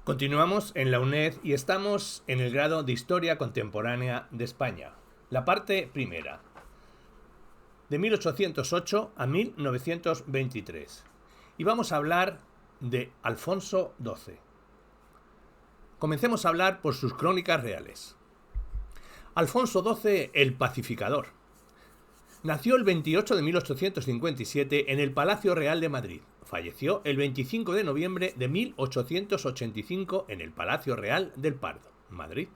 Continuamos en la UNED y estamos en el grado de Historia Contemporánea de España. La parte primera, de 1808 a 1923. Y vamos a hablar de Alfonso XII. Comencemos a hablar por sus crónicas reales. Alfonso XII el Pacificador. Nació el 28 de 1857 en el Palacio Real de Madrid. Falleció el 25 de noviembre de 1885 en el Palacio Real del Pardo, Madrid.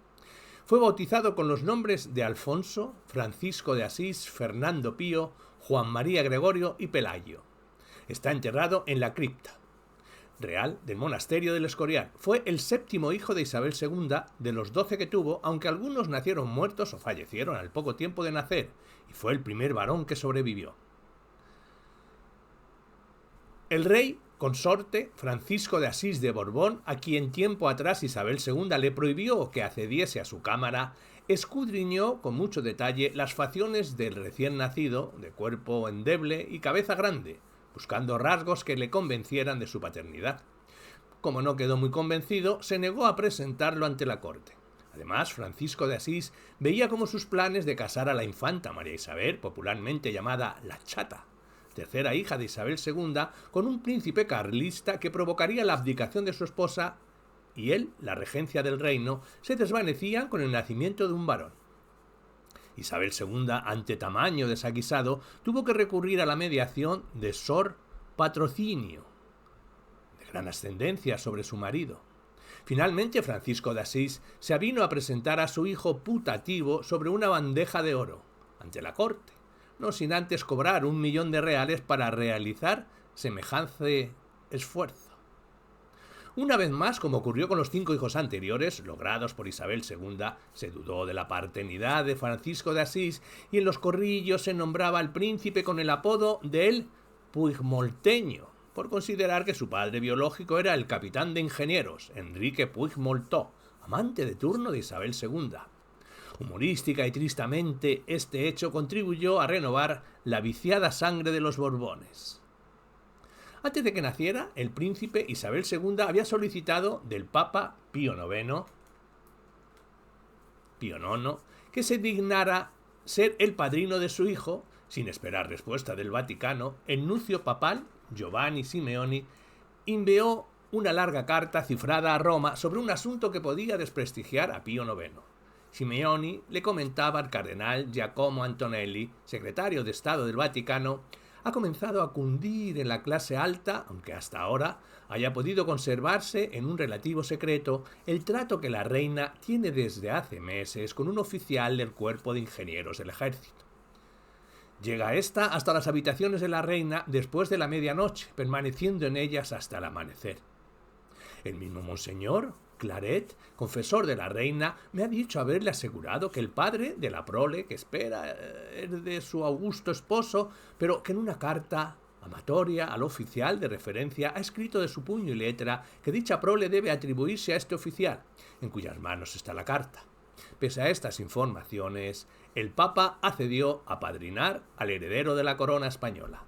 Fue bautizado con los nombres de Alfonso, Francisco de Asís, Fernando Pío, Juan María Gregorio y Pelayo. Está enterrado en la cripta real del monasterio del Escorial. Fue el séptimo hijo de Isabel II de los 12 que tuvo, aunque algunos nacieron muertos o fallecieron al poco tiempo de nacer, y fue el primer varón que sobrevivió. El rey consorte Francisco de Asís de Borbón, a quien tiempo atrás Isabel II le prohibió que accediese a su cámara, escudriñó con mucho detalle las facciones del recién nacido, de cuerpo endeble y cabeza grande, buscando rasgos que le convencieran de su paternidad. Como no quedó muy convencido, se negó a presentarlo ante la corte. Además, Francisco de Asís veía como sus planes de casar a la infanta María Isabel, popularmente llamada la Chata, tercera hija de Isabel II, con un príncipe carlista que provocaría la abdicación de su esposa, y él, la regencia del reino, se desvanecían con el nacimiento de un varón. Isabel II, ante tamaño desaguisado, tuvo que recurrir a la mediación de Sor Patrocinio, de gran ascendencia sobre su marido. Finalmente, Francisco de Asís se avino a presentar a su hijo putativo sobre una bandeja de oro ante la corte, no sin antes cobrar 1.000.000 de reales para realizar semejante esfuerzo. Una vez más, como ocurrió con los 5 hijos anteriores, logrados por Isabel II, se dudó de la paternidad de Francisco de Asís y en los corrillos se nombraba al príncipe con el apodo de el Puigmolteño, por considerar que su padre biológico era el capitán de ingenieros, Enrique Puigmoltó, amante de turno de Isabel II. Humorística y tristamente, este hecho contribuyó a renovar la viciada sangre de los Borbones. Antes de que naciera, el príncipe Isabel II había solicitado del Papa Pío IX que se dignara ser el padrino de su hijo. Sin esperar respuesta del Vaticano, el nuncio papal, Giovanni Simeoni, envió una larga carta cifrada a Roma sobre un asunto que podía desprestigiar a Pío IX. Simeoni le comentaba al cardenal Giacomo Antonelli, secretario de Estado del Vaticano: ha comenzado a cundir en la clase alta, aunque hasta ahora haya podido conservarse en un relativo secreto, el trato que la reina tiene desde hace meses con un oficial del cuerpo de ingenieros del ejército. Llega ésta hasta las habitaciones de la reina después de la medianoche, permaneciendo en ellas hasta el amanecer. El mismo Monseñor Claret, confesor de la reina, me ha dicho haberle asegurado que el padre de la prole que espera es de su augusto esposo, pero que en una carta amatoria al oficial de referencia ha escrito de su puño y letra que dicha prole debe atribuirse a este oficial, en cuyas manos está la carta. Pese a estas informaciones, el Papa accedió a apadrinar al heredero de la corona española.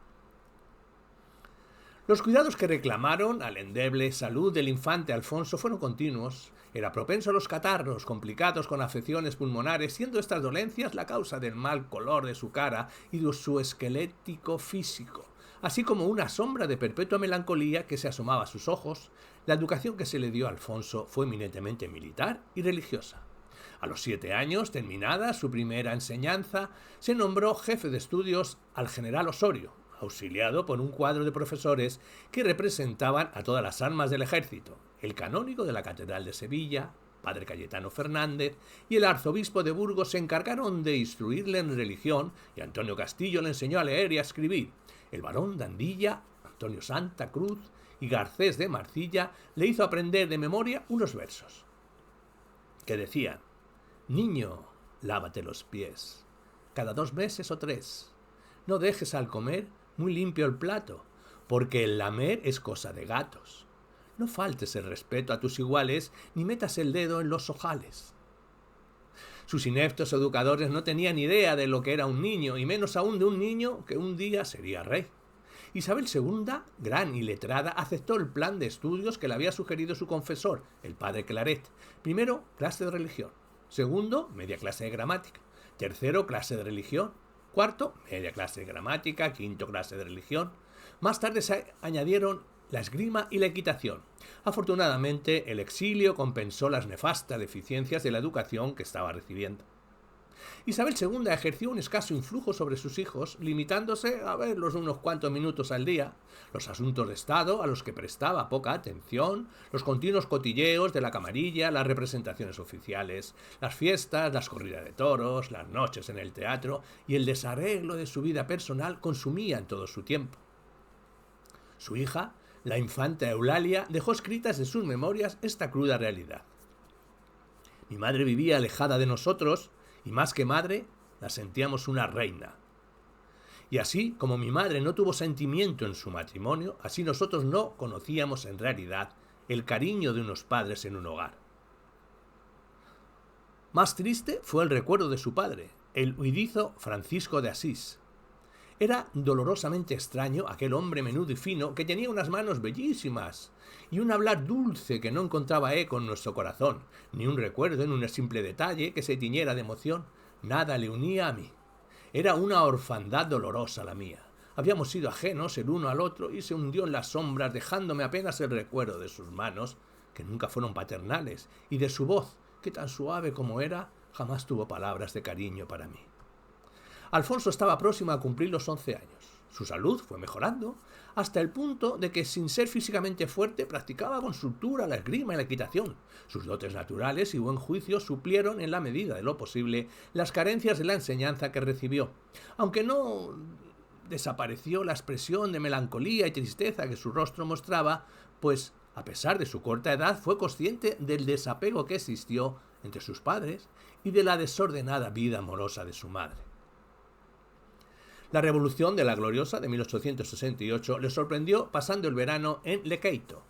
Los cuidados que reclamaron a la endeble salud del infante Alfonso fueron continuos. Era propenso a los catarros, complicados con afecciones pulmonares, siendo estas dolencias la causa del mal color de su cara y de su esquelético físico, así como una sombra de perpetua melancolía que se asomaba a sus ojos. La educación que se le dio a Alfonso fue eminentemente militar y religiosa. A los 7 años, terminada su primera enseñanza, se nombró jefe de estudios al general Osorio, auxiliado por un cuadro de profesores que representaban a todas las armas del ejército: el canónigo de la Catedral de Sevilla, padre Cayetano Fernández, y el arzobispo de Burgos se encargaron de instruirle en religión, y Antonio Castillo le enseñó a leer y a escribir. El barón de Andilla, Antonio Santa Cruz, y Garcés de Marcilla le hizo aprender de memoria unos versos que decían: niño, lávate los pies, cada 2 meses o 3. No dejes al comer muy limpio el plato, porque el lamer es cosa de gatos. No faltes el respeto a tus iguales, ni metas el dedo en los ojales. Sus ineptos educadores no tenían idea de lo que era un niño, y menos aún de un niño que un día sería rey. Isabel II, gran y letrada, aceptó el plan de estudios que le había sugerido su confesor, el padre Claret. Primero, clase de religión. Segundo, media clase de gramática. Tercero, clase de religión. Cuarto, media clase de gramática. Quinto, clase de religión. Más tarde se añadieron la esgrima y la equitación. Afortunadamente, el exilio compensó las nefastas deficiencias de la educación que estaba recibiendo. Isabel II ejerció un escaso influjo sobre sus hijos, limitándose a verlos unos cuantos minutos al día, los asuntos de Estado a los que prestaba poca atención, los continuos cotilleos de la camarilla, las representaciones oficiales, las fiestas, las corridas de toros, las noches en el teatro y el desarreglo de su vida personal consumían todo su tiempo. Su hija, la infanta Eulalia, dejó escritas en sus memorias esta cruda realidad. Mi madre vivía alejada de nosotros, y más que madre, la sentíamos una reina. Y así como mi madre no tuvo sentimiento en su matrimonio, así nosotros no conocíamos en realidad el cariño de unos padres en un hogar. Más triste fue el recuerdo de su padre, el huidizo Francisco de Asís. Era dolorosamente extraño aquel hombre menudo y fino que tenía unas manos bellísimas y un hablar dulce que no encontraba eco en nuestro corazón, ni un recuerdo en un simple detalle que se tiñera de emoción. Nada le unía a mí. Era una orfandad dolorosa la mía. Habíamos sido ajenos el uno al otro y se hundió en las sombras dejándome apenas el recuerdo de sus manos, que nunca fueron paternales, y de su voz, que tan suave como era, jamás tuvo palabras de cariño para mí. Alfonso estaba próximo a cumplir los 11 años. Su salud fue mejorando hasta el punto de que, sin ser físicamente fuerte, practicaba con soltura la esgrima y la equitación. Sus dotes naturales y buen juicio suplieron, en la medida de lo posible, las carencias de la enseñanza que recibió. Aunque no desapareció la expresión de melancolía y tristeza que su rostro mostraba, pues, a pesar de su corta edad, fue consciente del desapego que existió entre sus padres y de la desordenada vida amorosa de su madre. La revolución de la Gloriosa de 1868 le sorprendió pasando el verano en Lequeito,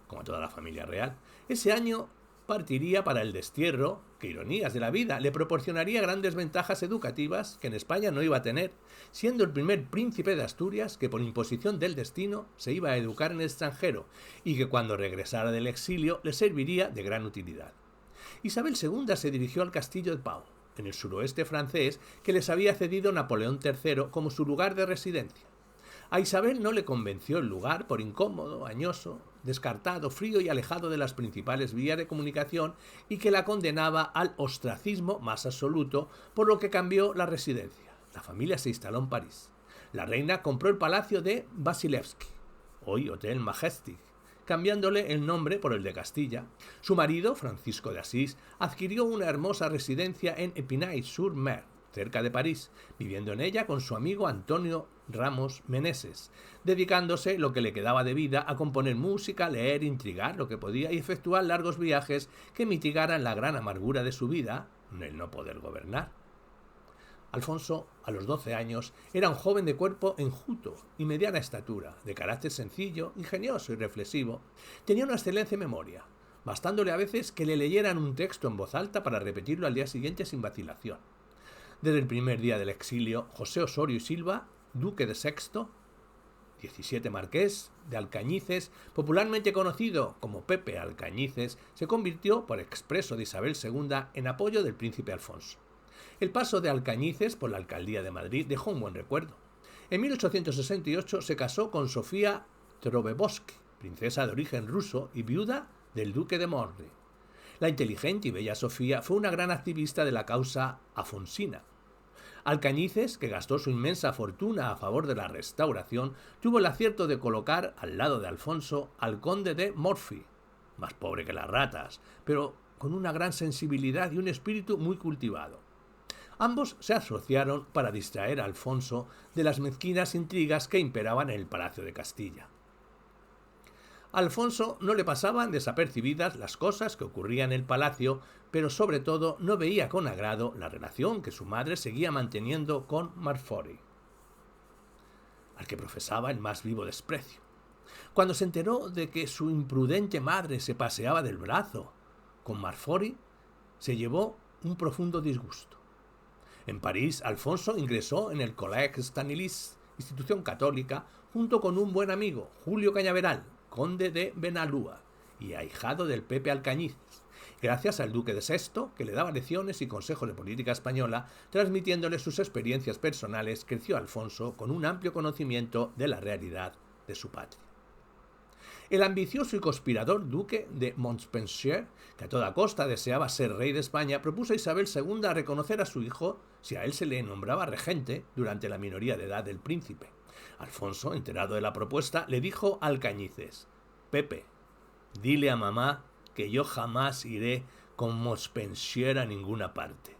como toda la familia real. Ese año partiría para el destierro, que ironías de la vida, le proporcionaría grandes ventajas educativas que en España no iba a tener, siendo el primer príncipe de Asturias que por imposición del destino se iba a educar en el extranjero y que cuando regresara del exilio le serviría de gran utilidad. Isabel II se dirigió al castillo de Pau, en el suroeste francés, que les había cedido Napoleón III como su lugar de residencia. A Isabel no le convenció el lugar por incómodo, añoso, descartado, frío y alejado de las principales vías de comunicación y que la condenaba al ostracismo más absoluto, por lo que cambió la residencia. La familia se instaló en París. La reina compró el palacio de Vasilevsky, hoy Hotel Majestic, cambiándole el nombre por el de Castilla. Su marido, Francisco de Asís, adquirió una hermosa residencia en Épinay-sur-Mer, cerca de París, viviendo en ella con su amigo Antonio Ramos Meneses, dedicándose lo que le quedaba de vida a componer música, leer, intrigar lo que podía y efectuar largos viajes que mitigaran la gran amargura de su vida, el no poder gobernar. Alfonso, a los 12 años, era un joven de cuerpo enjuto y mediana estatura, de carácter sencillo, ingenioso y reflexivo. Tenía una excelente memoria, bastándole a veces que le leyeran un texto en voz alta para repetirlo al día siguiente sin vacilación. Desde el primer día del exilio, José Osorio y Silva, duque de Sexto, 17 marqués de Alcañices, popularmente conocido como Pepe Alcañices, se convirtió, por expreso de Isabel II, en apoyo del príncipe Alfonso. El paso de Alcañices por la alcaldía de Madrid dejó un buen recuerdo. En 1868 se casó con Sofía Trobevsky, princesa de origen ruso y viuda del duque de Morny. La inteligente y bella Sofía fue una gran activista de la causa afonsina. Alcañices, que gastó su inmensa fortuna a favor de la restauración, tuvo el acierto de colocar al lado de Alfonso al conde de Morphy, más pobre que las ratas, pero con una gran sensibilidad y un espíritu muy cultivado. Ambos se asociaron para distraer a Alfonso de las mezquinas intrigas que imperaban en el Palacio de Castilla. A Alfonso no le pasaban desapercibidas las cosas que ocurrían en el palacio, pero sobre todo no veía con agrado la relación que su madre seguía manteniendo con Marfori, al que profesaba el más vivo desprecio. Cuando se enteró de que su imprudente madre se paseaba del brazo con Marfori, se llevó un profundo disgusto. En París, Alfonso ingresó en el Collège Stanislas, institución católica junto con un buen amigo, Julio Cañaveral, conde de Benalúa y ahijado del Pepe Alcañices, gracias al duque de Sexto, que le daba lecciones y consejos de política española, transmitiéndole sus experiencias personales, creció Alfonso con un amplio conocimiento de la realidad de su patria. El ambicioso y conspirador duque de Montpensier, que a toda costa deseaba ser rey de España, propuso a Isabel II a reconocer a su hijo si a él se le nombraba regente durante la minoría de edad del príncipe. Alfonso, enterado de la propuesta, le dijo a Alcañices: «Pepe, dile a mamá que yo jamás iré con Montpensier a ninguna parte».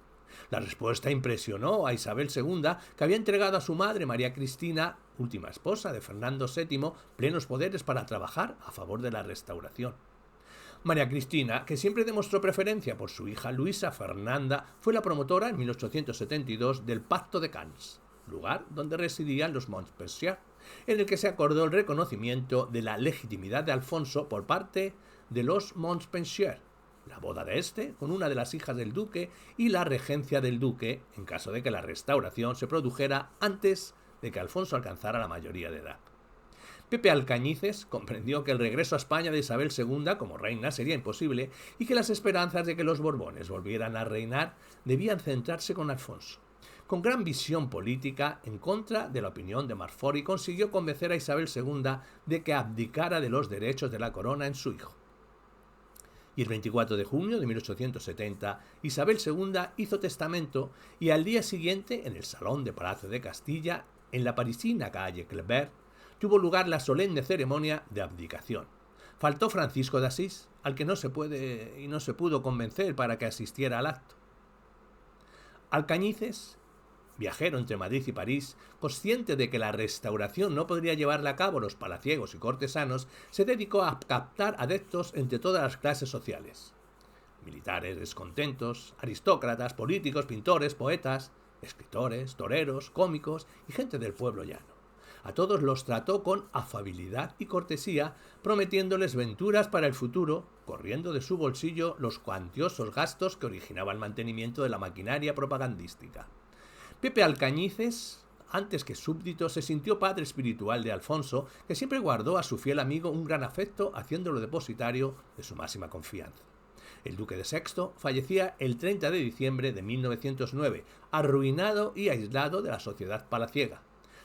La respuesta impresionó a Isabel II, que había entregado a su madre, María Cristina, última esposa de Fernando VII, plenos poderes para trabajar a favor de la restauración. María Cristina, que siempre demostró preferencia por su hija Luisa Fernanda, fue la promotora en 1872 del Pacto de Cannes, lugar donde residían los Montpensier, en el que se acordó el reconocimiento de la legitimidad de Alfonso por parte de los Montpensier, la boda de este con una de las hijas del duque y la regencia del duque en caso de que la restauración se produjera antes de que Alfonso alcanzara la mayoría de edad. Pepe Alcañices comprendió que el regreso a España de Isabel II como reina sería imposible y que las esperanzas de que los Borbones volvieran a reinar debían centrarse con Alfonso. Con gran visión política, en contra de la opinión de Marfori, consiguió convencer a Isabel II de que abdicara de los derechos de la corona en su hijo. Y el 24 de junio de 1870, Isabel II hizo testamento y al día siguiente, en el Salón de Palacio de Castilla, en la parisina calle Clébert, tuvo lugar la solemne ceremonia de abdicación. Faltó Francisco de Asís, al que no se pudo convencer para que asistiera al acto. Alcañices, viajero entre Madrid y París, consciente de que la restauración no podría llevarla a cabo los palaciegos y cortesanos, se dedicó a captar adeptos entre todas las clases sociales. Militares descontentos, aristócratas, políticos, pintores, poetas, escritores, toreros, cómicos y gente del pueblo llano. A todos los trató con afabilidad y cortesía, prometiéndoles venturas para el futuro, corriendo de su bolsillo los cuantiosos gastos que originaba el mantenimiento de la maquinaria propagandística. Pepe Alcañices, antes que súbdito, se sintió padre espiritual de Alfonso, que siempre guardó a su fiel amigo un gran afecto, haciéndolo depositario de su máxima confianza. El duque de Sexto fallecía el 30 de diciembre de 1909, arruinado y aislado de la sociedad palaciega.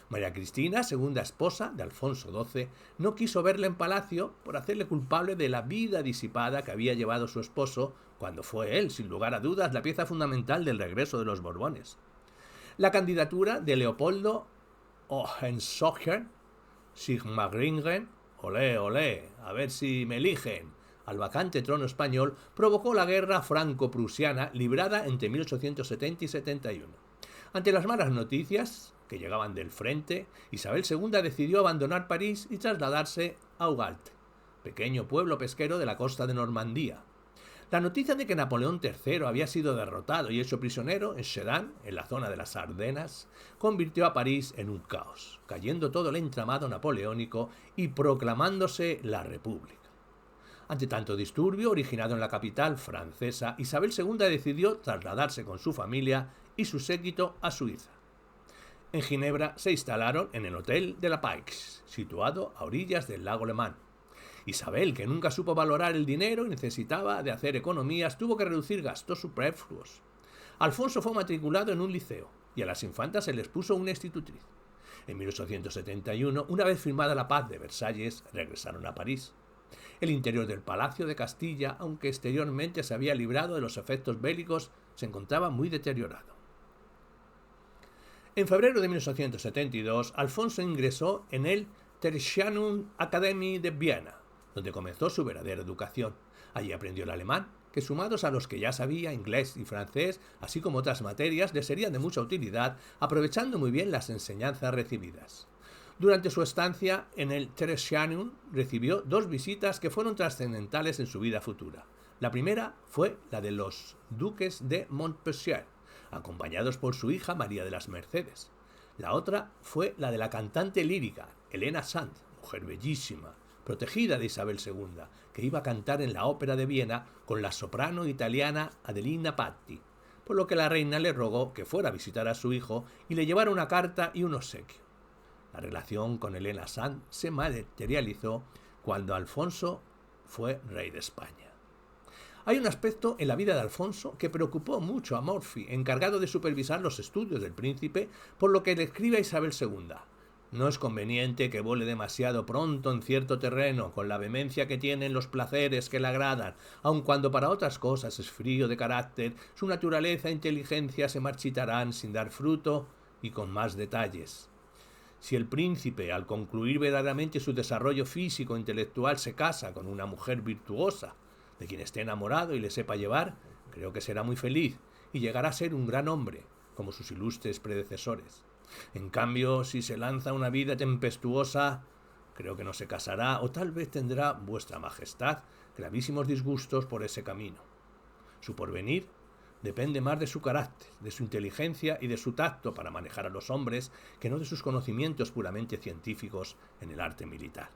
María Cristina, segunda esposa de Alfonso XII, no quiso verle en palacio por hacerle culpable de la vida disipada que había llevado su esposo, cuando fue él, sin lugar a dudas, la pieza fundamental del regreso de los Borbones. La candidatura de Leopoldo Hohenzollern Sigmaringen, olé, olé, a ver si me eligen, al vacante trono español, provocó la guerra franco-prusiana librada entre 1870 y 71. Ante las malas noticias que llegaban del frente, Isabel II decidió abandonar París y trasladarse a Ugalte, pequeño pueblo pesquero de la costa de Normandía. La noticia de que Napoleón III había sido derrotado y hecho prisionero en Sedan, en la zona de las Ardenas, convirtió a París en un caos, cayendo todo el entramado napoleónico y proclamándose la República. Ante tanto disturbio originado en la capital francesa, Isabel II decidió trasladarse con su familia y su séquito a Suiza. En Ginebra se instalaron en el Hotel de la Paix, situado a orillas del lago Le Mans. Isabel, que nunca supo valorar el dinero y necesitaba de hacer economías, tuvo que reducir gastos superfluos. Alfonso fue matriculado en un liceo y a las infantas se les puso una institutriz. En 1871, una vez firmada la paz de Versalles, regresaron a París. El interior del Palacio de Castilla, aunque exteriormente se había librado de los efectos bélicos, se encontraba muy deteriorado. En febrero de 1872, Alfonso ingresó en el Theresianum Academy de Viena, donde comenzó su verdadera educación. Allí aprendió el alemán, que sumados a los que ya sabía, inglés y francés, así como otras materias, le serían de mucha utilidad, aprovechando muy bien las enseñanzas recibidas. Durante su estancia en el Theresianum recibió 2 visitas que fueron trascendentales en su vida futura. La primera fue la de los duques de Montpensier, acompañados por su hija María de las Mercedes. La otra fue la de la cantante lírica Helena Sand, mujer bellísima, protegida de Isabel II, que iba a cantar en la ópera de Viena con la soprano italiana Adelina Patti, por lo que la reina le rogó que fuera a visitar a su hijo y le llevara una carta y un obsequio. La relación con Elena Sanz se materializó cuando Alfonso fue rey de España. Hay un aspecto en la vida de Alfonso que preocupó mucho a Morphy, encargado de supervisar los estudios del príncipe, por lo que le escribe a Isabel II. No es conveniente que vuele demasiado pronto en cierto terreno, con la vehemencia que tienen los placeres que le agradan, aun cuando para otras cosas es frío de carácter, su naturaleza e inteligencia se marchitarán sin dar fruto y con más detalles. Si el príncipe, al concluir verdaderamente su desarrollo físico e intelectual, se casa con una mujer virtuosa, de quien esté enamorado y le sepa llevar, creo que será muy feliz y llegará a ser un gran hombre, como sus ilustres predecesores. En cambio, si se lanza una vida tempestuosa, creo que no se casará o tal vez tendrá, vuestra majestad, gravísimos disgustos por ese camino. Su porvenir depende más de su carácter, de su inteligencia y de su tacto para manejar a los hombres que no de sus conocimientos puramente científicos en el arte militar.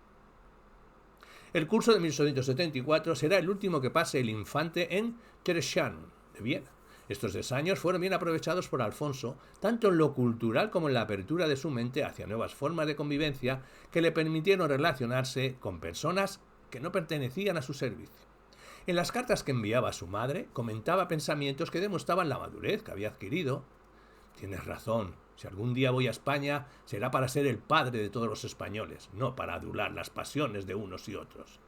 El curso de 1874 será el último que pase el infante en Theresienstadt de Viena. Estos 2 años fueron bien aprovechados por Alfonso, tanto en lo cultural como en la apertura de su mente hacia nuevas formas de convivencia que le permitieron relacionarse con personas que no pertenecían a su servicio. En las cartas que enviaba a su madre, comentaba pensamientos que demostraban la madurez que había adquirido. Tienes razón, si algún día voy a España, será para ser el padre de todos los españoles, no para adular las pasiones de unos y otros.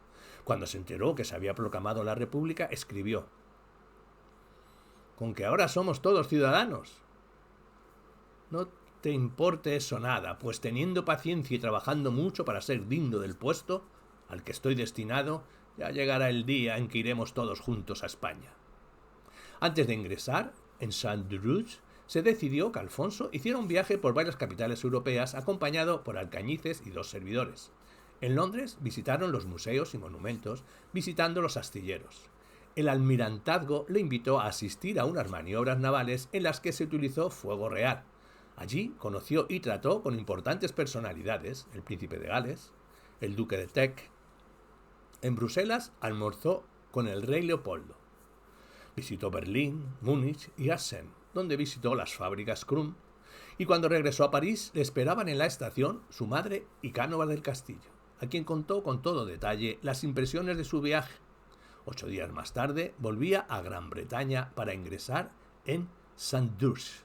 Cuando se enteró que se había proclamado la República, escribió: con que ahora somos todos ciudadanos. No te importe eso nada, pues teniendo paciencia y trabajando mucho para ser digno del puesto al que estoy destinado, ya llegará el día en que iremos todos juntos a España. Antes de ingresar en Saint-Druge, se decidió que Alfonso hiciera un viaje por varias capitales europeas acompañado por alcañices y 2 servidores. En Londres visitaron los museos y monumentos, visitando los astilleros. El almirantazgo le invitó a asistir a unas maniobras navales en las que se utilizó fuego real. Allí conoció y trató con importantes personalidades, el príncipe de Gales, el duque de Teck. En Bruselas almorzó con el rey Leopoldo. Visitó Berlín, Múnich y Essen, donde visitó las fábricas Krumm, y cuando regresó a París le esperaban en la estación su madre y Cánovas del Castillo, a quien contó con todo detalle las impresiones de su viaje. 8 días más tarde volvía a Gran Bretaña para ingresar en Saint-Druge.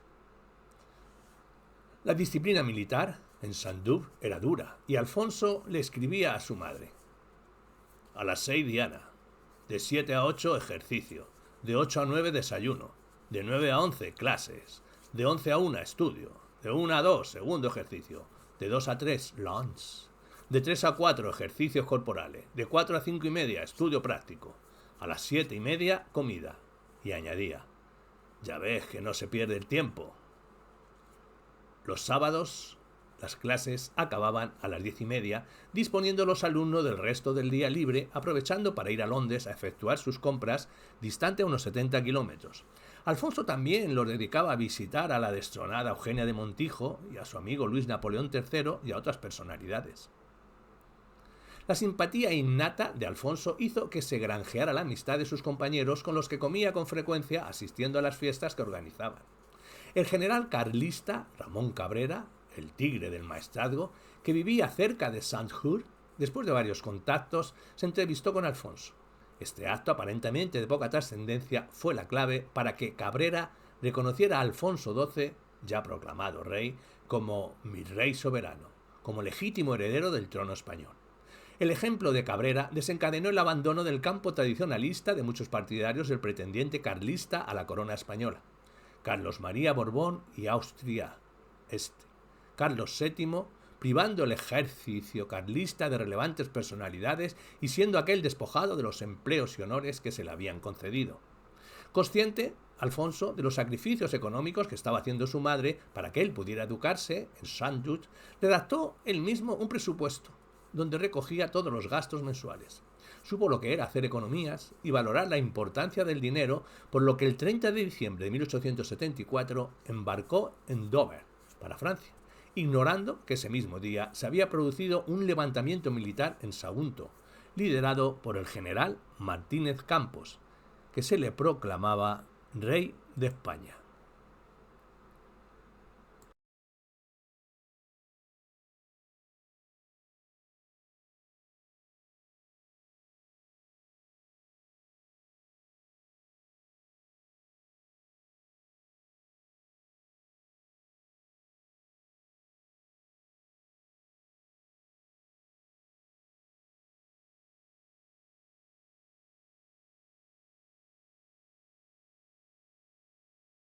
La disciplina militar en Saint-Druge era dura y Alfonso le escribía a su madre: a las 6 diana, de 7 a 8 ejercicio, de 8 a 9 desayuno, de 9 a 11 clases, de 11 a 1 estudio, de 1 a 2 segundo ejercicio, de 2 a 3 lunch, de 3 a 4 ejercicios corporales, de 4 a 5 y media estudio práctico, a las 7 y media comida. Y añadía: ya ves que no se pierde el tiempo. Los sábados las clases acababan a las 10 y media, disponiendo los alumnos del resto del día libre, aprovechando para ir a Londres a efectuar sus compras, distante a unos 70 kilómetros. Alfonso también los dedicaba a visitar a la destronada Eugenia de Montijo y a su amigo Luis Napoleón III y a otras personalidades. La simpatía innata de Alfonso hizo que se granjeara la amistad de sus compañeros, con los que comía con frecuencia asistiendo a las fiestas que organizaban. El general carlista Ramón Cabrera, el tigre del maestrazgo, que vivía cerca de Saint-Just, después de varios contactos, se entrevistó con Alfonso. Este acto, aparentemente de poca trascendencia, fue la clave para que Cabrera reconociera a Alfonso XII, ya proclamado rey, como mi rey soberano, como legítimo heredero del trono español. El ejemplo de Cabrera desencadenó el abandono del campo tradicionalista de muchos partidarios del pretendiente carlista a la corona española: Carlos María Borbón y Austria Este, Carlos VII, privando el ejercicio carlista de relevantes personalidades y siendo aquel despojado de los empleos y honores que se le habían concedido. Consciente, Alfonso, de los sacrificios económicos que estaba haciendo su madre para que él pudiera educarse en Saint-Just, redactó él mismo un presupuesto donde recogía todos los gastos mensuales. Supo lo que era hacer economías y valorar la importancia del dinero, por lo que el 30 de diciembre de 1874 embarcó en Dover, para Francia, ignorando que ese mismo día se había producido un levantamiento militar en Sagunto, liderado por el general Martínez Campos, que se le proclamaba rey de España.